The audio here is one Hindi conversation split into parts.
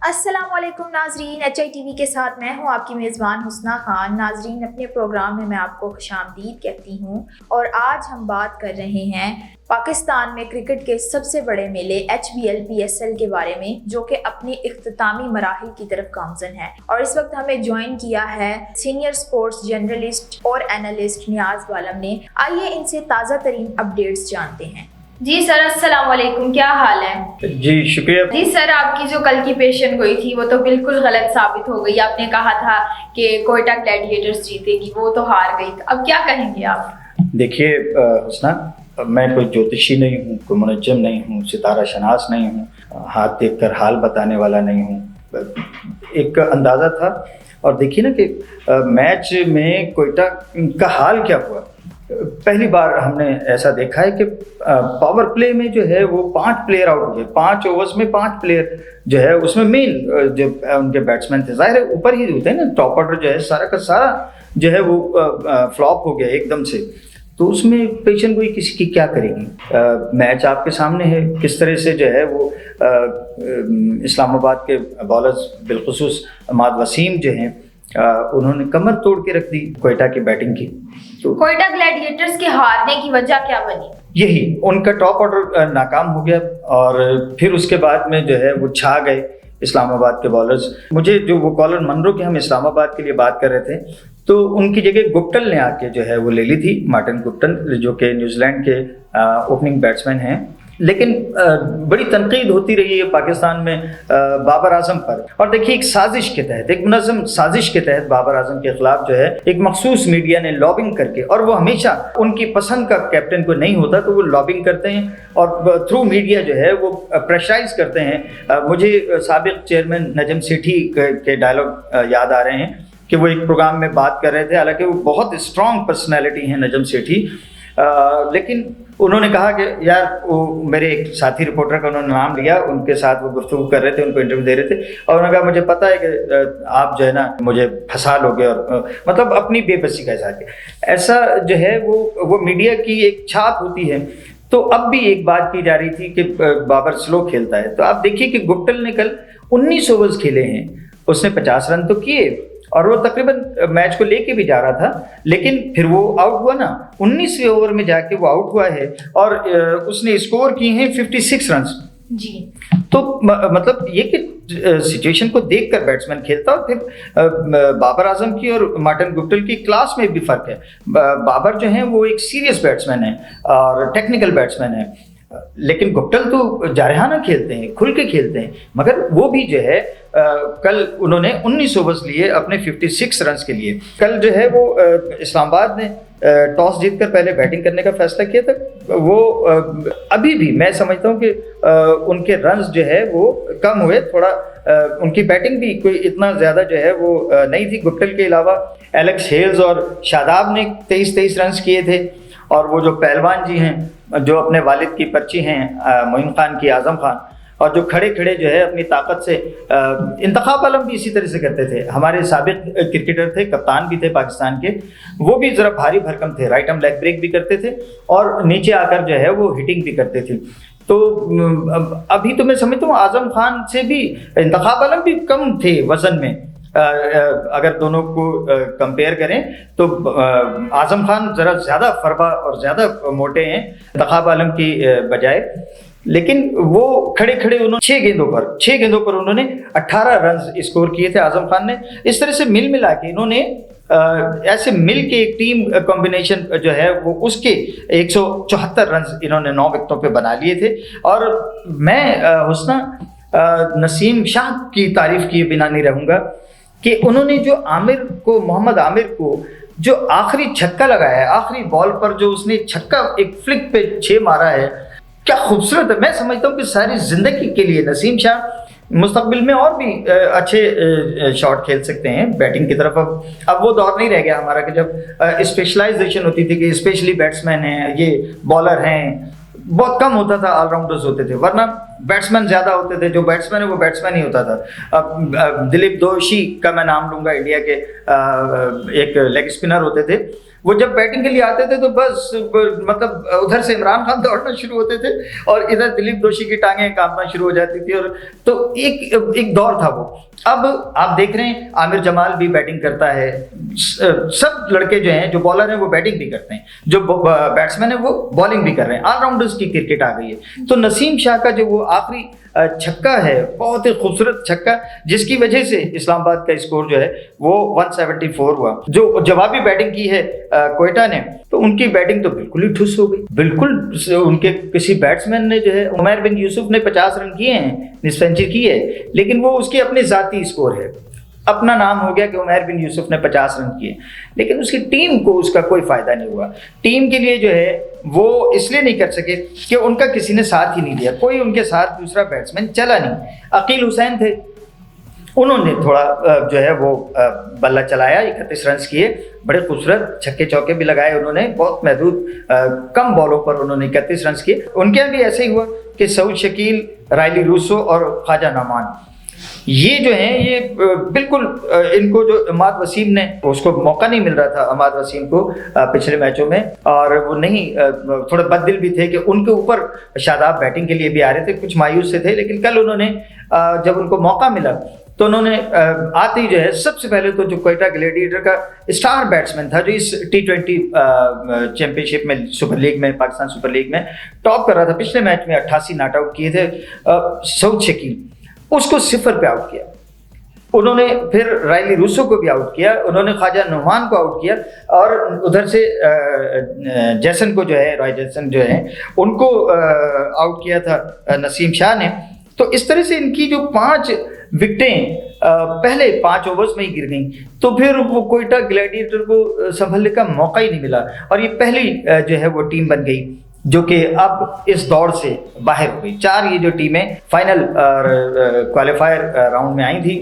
अस्सलामुअलैकुम नाजरीन, HITV के साथ मैं हूं आपकी मेज़बान हुस्ना खान। नाजरीन, अपने प्रोग्राम में मैं आपको खुशामदीद कहती हूं और आज हम बात कर रहे हैं पाकिस्तान में क्रिकेट के सबसे बड़े मेले HBL PSL के बारे में, जो कि अपनी इख्तितामी मराहिल की तरफ गामज़न है। और इस वक्त हमें ज्वाइन किया है सीनियर स्पोर्ट्स जर्नलिस्ट और एनालिस्ट नियाज बालम ने। आइए इनसे ताज़ा तरीन अपडेट्स जानते हैं। जी सर, अस्सलाम वालेकुम, क्या हाल है? जी शुक्रिया। जी सर, आपकी जो कल की पेशन गोई थी वो तो बिल्कुल गलत साबित हो गई। आपने कहा था कि कोयटा ग्लैडिएटर्स जीतेगी, वो तो हार गई। अब क्या कहेंगे आप? देखिए हुस्ना, मैं कोई ज्योतिषी नहीं हूँ, कोई मुनज्जम नहीं हूँ, सितारा शनास नहीं हूँ, हाथ देखकर हाल बताने वाला नहीं हूँ। एक अंदाज़ा था। और देखिए ना कि मैच में कोयटा का हाल क्या हुआ। पहली बार हमने ऐसा देखा है कि पावर प्ले में जो है वो 5 प्लेयर आउट हो गए। 5 ओवर्स में 5 प्लेयर जो है, उसमें मेन जो उनके बैट्समैन थे, जाहिर है ऊपर ही होते हैं ना, टॉप ऑर्डर जो है सारा का सारा जो है वो फ्लॉप हो गया एकदम से। तो उसमें पेशन गोई किसी की क्या करेगी। मैच आपके सामने है, किस तरह से जो है वो इस्लामाबाद के बॉलर्स बिलखुसूस अहमद वसीम जो हैं, उन्होंने कमर तोड़ के रख दी कोयटा की बैटिंग की। तो कोयटा ग्लैडिएटर्स के हारने की वजह क्या बनी? यही उनका टॉप ऑर्डर नाकाम हो गया और फिर उसके बाद में जो है वो छा गए इस्लामाबाद के बॉलर्स। मुझे जो वो कॉलर मनरो के हम इस्लामाबाद के लिए बात कर रहे थे, तो उनकी जगह गुप्टल ने आके जो है वो ले ली थी, मार्टिन गुप्टल, जो कि न्यूजीलैंड के ओपनिंग बैट्समैन हैं। लेकिन बड़ी तनकीद होती रही है पाकिस्तान में बाबर आजम पर। और देखिए, एक साजिश के तहत, एक मुनज़्ज़म साजिश के तहत बाबर आजम के खिलाफ जो है एक मखसूस मीडिया ने लॉबिंग करके, और वो हमेशा उनकी पसंद का कैप्टन को नहीं होता तो वो लॉबिंग करते हैं और थ्रू मीडिया जो है वो प्रेशराइज करते हैं। मुझे साबिक चेयरमैन नजम सेठी के डायलॉग याद आ रहे हैं कि वो एक प्रोग्राम में बात कर रहे थे। हालांकि वो बहुत स्ट्रॉन्ग पर्सनैलिटी हैं नजम सेठी, लेकिन उन्होंने कहा कि यार, वो मेरे एक साथी रिपोर्टर का उन्होंने नाम लिया, उनके साथ वो गुफ्तगू कर रहे थे, उनको इंटरव्यू दे रहे थे, और उन्होंने कहा मुझे पता है कि आप जो है ना मुझे फंसा लोगे, और मतलब अपनी बेबसी का इज़हार किया। ऐसा जो है वो मीडिया की एक छाप होती है। तो अब भी एक बात की जा रही थी कि बाबर स्लो खेलता है, तो आप देखिए कि गुप्टल ने कल 19 ओवर्स खेले हैं, उसने 50 रन तो किए और वो तकरीबन मैच को लेके भी जा रहा था, लेकिन फिर वो आउट हुआ ना, 19वें ओवर में जाके वो आउट हुआ है और उसने स्कोर किए हैं 56 रन जी। तो मतलब ये कि सिचुएशन को देखकर बैट्समैन खेलता, और फिर बाबर आजम की और मार्टिन गुप्टल की क्लास में भी फर्क है। बाबर जो है वो एक सीरियस बैट्समैन है और टेक्निकल बैट्समैन है, लेकिन गुप्टल तो जारहाना खेलते हैं, खुल के खेलते हैं। मगर वो भी जो है कल उन्होंने 19 ओवर्स लिए अपने 56 रन के लिए। कल जो है वो इस्लामाबाद ने टॉस जीतकर पहले बैटिंग करने का फैसला किया था। वो अभी भी मैं समझता हूँ कि उनके रन्स जो है वो कम हुए थोड़ा। उनकी बैटिंग भी कोई इतना ज़्यादा जो है वो नहीं थी। गुप्टल के अलावा एलेक्स हेल्स और शादाब ने 23 रन किए थे, और वो जो पहलवान जी हैं, जो अपने वालिद की पर्ची हैं मोइन खान की, आज़म खान, और जो खड़े खड़े जो है अपनी ताकत से, इंतखाब आलम भी इसी तरह से करते थे, हमारे साबिक क्रिकेटर थे, कप्तान भी थे पाकिस्तान के, वो भी ज़रा भारी भरकम थे, राइट आर्म लेग ब्रेक भी करते थे और नीचे आकर जो है वो हिटिंग भी करते थे। तो अभी तो मैं समझता हूँ आज़म खान से भी इंतखाब आलम भी कम थे वज़न में। अगर दोनों को कंपेयर करें तो आज़म खान ज़रा ज़्यादा फरबा और ज़्यादा मोटे हैं इंतखाब आलम की बजाय। लेकिन वो खड़े खड़े उन्होंने 6 गेंदों पर उन्होंने 18 रन स्कोर किए थे आज़म खान ने। इस तरह से मिल मिला के इन्होंने ऐसे मिल के एक टीम कॉम्बिनेशन जो है वो उसके 174 रन इन्होंने 9 विकेटों पे बना लिए थे। और मैं हुस्ना नसीम शाह की तारीफ किए बिना नहीं रहूँगा कि उन्होंने जो मोहम्मद आमिर को जो आखिरी छक्का लगाया है, आखिरी बॉल पर जो उसने छक्का एक फ्लिक पे 6 मारा है, क्या खूबसूरत है। मैं समझता हूँ कि सारी ज़िंदगी के लिए नसीम शाह मुस्तकबिल में और भी अच्छे शॉट खेल सकते हैं बैटिंग की तरफ। अब वो दौर नहीं रह गया हमारा कि जब स्पेशलाइजेशन होती थी कि स्पेशली बैट्समैन हैं, ये बॉलर हैं। बहुत कम होता था, ऑलराउंडर्स होते थे, वरना बैट्समैन ज़्यादा होते थे। जो बैट्समैन है वो बैट्समैन ही होता था। अब दिलीप दोशी का मैं नाम लूँगा, इंडिया के एक लेग स्पिनर होते थे, वो जब बैटिंग के लिए आते थे तो बस मतलब उधर से इमरान खान दौड़ना शुरू होते थे और इधर दिलीप दोषी की टांगें कांपना शुरू हो जाती थी। और तो एक दौर था वो। अब आप देख रहे हैं आमिर जमाल भी बैटिंग करता है, सब लड़के जो हैं, जो बॉलर हैं वो बैटिंग भी करते हैं, जो बैट्समैन है वो बॉलिंग भी कर रहे हैं। ऑलराउंडर्स की क्रिकेट आ गई है। तो नसीम शाह का जो वो आखिरी छक्का है, बहुत ही खूबसूरत छक्का, जिसकी वजह से इस्लामाबाद का स्कोर जो है वो 174 हुआ। जो जवाबी बैटिंग की है क्वेटा ने, तो उनकी बैटिंग तो बिल्कुल ही ठुस हो गई। बिल्कुल उनके किसी बैट्समैन ने जो है, उमैर बिन यूसुफ ने 50 रन किए हैं, सेंचुरी की है, लेकिन वो उसकी अपनी जाती स्कोर है, अपना नाम हो गया कि उमैर बिन यूसुफ ने 50 रन किए, लेकिन उसकी टीम को उसका कोई फायदा नहीं हुआ। टीम के लिए जो है वो इसलिए नहीं कर सके कि उनका किसी ने साथ ही नहीं दिया, कोई उनके साथ दूसरा बैट्समैन चला नहीं। अकील हुसैन थे, उन्होंने थोड़ा जो है वो बल्ला चलाया, 31 रन किए, बड़े खूबसूरत छक्के चौके भी लगाए उन्होंने, बहुत महदूद कम बॉलों पर उन्होंने 31 रन किए। उनके यहाँ भी ऐसे ही हुआ कि सऊद शकील, रायली रूसो और ख्वाजा नमान, ये जो हैं ये बिल्कुल इनको जो अमाद वसीम ने, उसको मौका नहीं मिल रहा था अमाद वसीम को पिछले मैचों में, और वो नहीं थोड़े बददिल भी थे कि उनके ऊपर शादाब बैटिंग के लिए भी आ रहे थे, कुछ मायूस से थे। लेकिन कल उन्होंने जब उनको मौका मिला तो उन्होंने आते ही जो है सबसे पहले तो जो क्वेटा ग्लैडिएटर का स्टार बैट्समैन था, जो इस T20 चैंपियनशिप में, सुपर लीग में, पाकिस्तान सुपर लीग में टॉप कर रहा था, पिछले मैच में 88 नॉट आउट किए थे, सऊद शकील, उसको 0 पे आउट किया। उन्होंने फिर रायली रूसो को भी आउट किया, उन्होंने ख्वाजा नुमान को आउट किया, और उधर से जैसन को जो है, रॉय जैसन जो है, उनको आउट किया था नसीम शाह ने। तो इस तरह से इनकी जो 5 विकेटें पहले 5 ओवर्स में ही गिर गई, तो फिर वो क्वेटा ग्लैडिएटर को संभलने का मौका ही नहीं मिला, और ये पहली जो है वो टीम बन गई जो कि अब इस दौड़ से बाहर हो गई। 4 ये जो टीमें फाइनल क्वालिफायर राउंड में आई थी,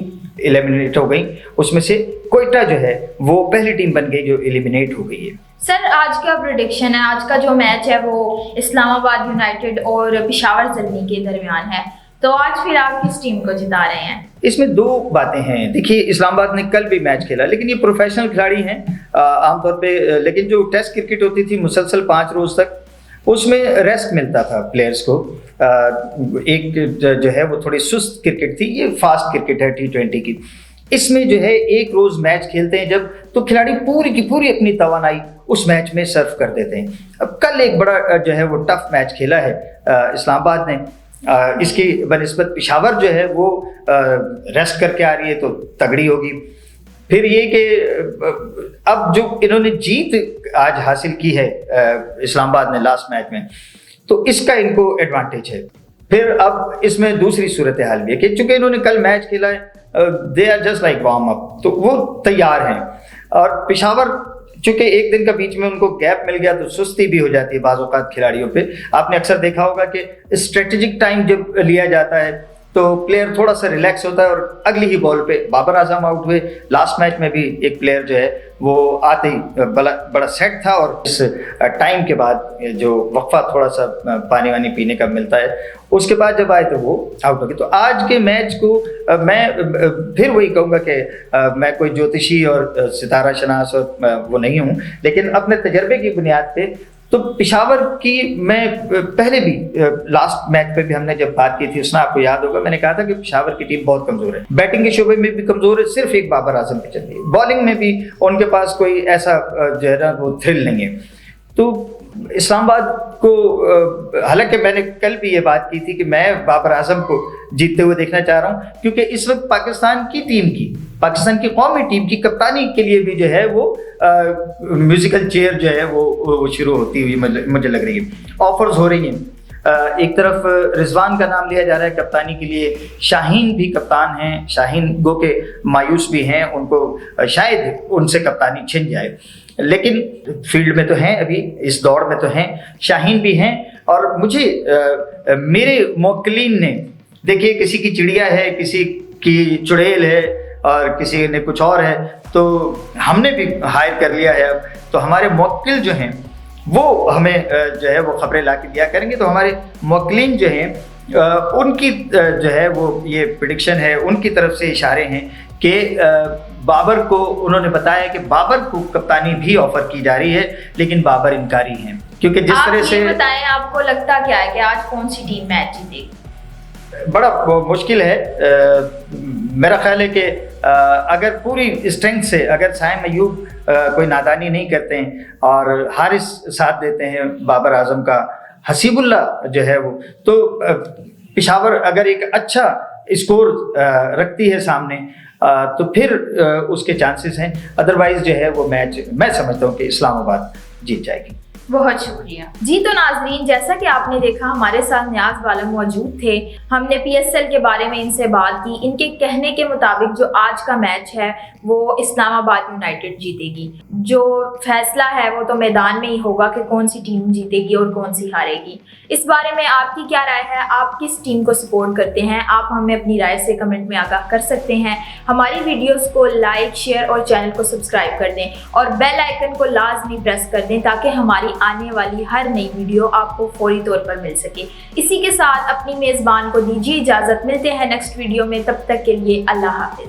एलिमिनेट हो गई, उसमें से क्वेटा जो है वो पहली टीम बन गई जो एलिमिनेट हो गई है। सर, आज का प्रेडिक्शन है, आज का जो मैच है वो इस्लामाबाद यूनाइटेड और पेशावर ज़ल्मी के दरमियान है, तो आज फिर आप किस टीम को जिता रहे हैं? इसमें 2 बातें हैं। देखिए, इस्लामाबाद ने कल भी मैच खेला, लेकिन ये प्रोफेशनल खिलाड़ी हैं आमतौर पे, लेकिन जो टेस्ट क्रिकेट होती थी मुसलसल 5 रोज तक, उसमें रेस्ट मिलता था प्लेयर्स को। एक जो है वो थोड़ी सुस्त क्रिकेट थी, ये फास्ट क्रिकेट है T20 की। इसमें जो है 1 रोज मैच खेलते हैं जब, तो खिलाड़ी पूरी की पूरी अपनी तवानाई उस मैच में सर्व कर देते हैं। अब कल एक बड़ा जो है वो टफ मैच खेला है इस्लामाबाद ने, इसकी बनिस्बत पेशावर जो है वो रेस्ट करके आ रही है, तो तगड़ी होगी। फिर ये कि अब जो इन्होंने जीत आज हासिल की है इस्लामाबाद ने लास्ट मैच में, तो इसका इनको एडवांटेज है। फिर अब इसमें दूसरी सूरत हाल भी है कि चूंकि इन्होंने कल मैच खेला है, they are just like warm up, तो वो तैयार हैं। और पेशावर चूंकि एक दिन का बीच में उनको गैप मिल गया, तो सुस्ती भी हो जाती है बाज़ औक़ात खिलाड़ियों पे। आपने अक्सर देखा होगा कि स्ट्रेटेजिक टाइम जब लिया जाता है तो प्लेयर थोड़ा सा रिलैक्स होता है, और अगली ही बॉल पे बाबर आजम आउट हुए। लास्ट मैच में भी एक प्लेयर जो है वो आते ही बड़ा सेट था, और इस टाइम के बाद जो वक्फा थोड़ा सा पानी वानी पीने का मिलता है, उसके बाद जब आए तो वो आउट हो गए। तो आज के मैच को मैं फिर वही कहूँगा कि मैं कोई ज्योतिषी और सितारा शनास और वो नहीं हूँ, लेकिन अपने तजर्बे की बुनियाद पे तो पेशावर की मैं पहले भी लास्ट मैच पे भी हमने जब बात की थी, उसमें आपको याद होगा मैंने कहा था कि पेशावर की टीम बहुत कमजोर है, बैटिंग के शोबे में भी कमजोर है, सिर्फ एक बाबर आजम पे चल रही है, बॉलिंग में भी उनके पास कोई ऐसा जो है ना वो थ्रिल नहीं है। तो इस्लामाबाद को हालांकि मैंने कल भी ये बात की थी कि मैं बाबर आजम को जीतते हुए देखना चाह रहा हूँ, क्योंकि इस वक्त पाकिस्तान की कौमी टीम की कप्तानी के लिए भी जो है वो म्यूजिकल चेयर जो है वो शुरू होती हुई मुझे लग रही है। ऑफर्स हो रही हैं, एक तरफ रिजवान का नाम लिया जा रहा है कप्तानी के लिए, शाहीन भी कप्तान हैं, शाहीन गो के मायूस भी हैं, उनको शायद उनसे कप्तानी छिन जाए, लेकिन फील्ड में तो हैं, अभी इस दौड़ में तो हैं, शाहीन भी हैं। और मुझे मेरे मोक्लिन ने, देखिए किसी की चिड़िया है, किसी की चुड़ैल है और किसी ने कुछ और है, तो हमने भी हायर कर लिया है अब, तो हमारे मोक्किल जो हैं वो हमें जो है वो खबरें ला के दिया करेंगे। तो हमारे मोक्लिन जो हैं उनकी जो है वो ये प्रेडिक्शन है, उनकी तरफ से इशारे हैं कि बाबर को उन्होंने बताया कि बाबर को कप्तानी भी ऑफर की जा रही है, लेकिन बाबर इनकारी हैं, क्योंकि जिस तरह से बताएं आपको लगता क्या है कि आज कौन सी टीम मैच जीतेगी? बड़ा मुश्किल है। मेरा ख्याल है कि अगर पूरी स्ट्रेंथ से अगर साइम अयूब कोई नादानी नहीं करते हैं और हारिस साथ देते हैं बाबर आजम का, हसीबुल्ला जो है वो, तो पेशावर अगर एक अच्छा स्कोर रखती है सामने तो फिर उसके चांसेस हैं। अदरवाइज जो है वो मैच मैं समझता हूँ कि इस्लामाबाद जीत जाएगी। बहुत शुक्रिया जी। तो नाजरीन, जैसा कि आपने देखा हमारे साथ न्याज वाला मौजूद थे, हमने PSL के बारे में इनसे बात की। इनके कहने के मुताबिक जो आज का मैच है वो इस्लामाबाद यूनाइटेड जीतेगी। जो फैसला है वो तो मैदान में ही होगा कि कौन सी टीम जीतेगी और कौन सी हारेगी। इस बारे में आपकी क्या राय है? आप किस टीम को सपोर्ट करते हैं? आप हमें अपनी राय से कमेंट में आगाह कर सकते हैं। हमारी वीडियोस को लाइक, शेयर और चैनल को सब्सक्राइब कर दें और बेल आइकन को लाजमी प्रेस कर दें ताकि हमारी आने वाली हर नई वीडियो आपको फौरी तौर पर मिल सके। इसी के साथ अपनी मेज़बान को दीजिए इजाज़त। मिलते हैं नेक्स्ट वीडियो में, तब तक के लिए अल्लाह हाफिज़।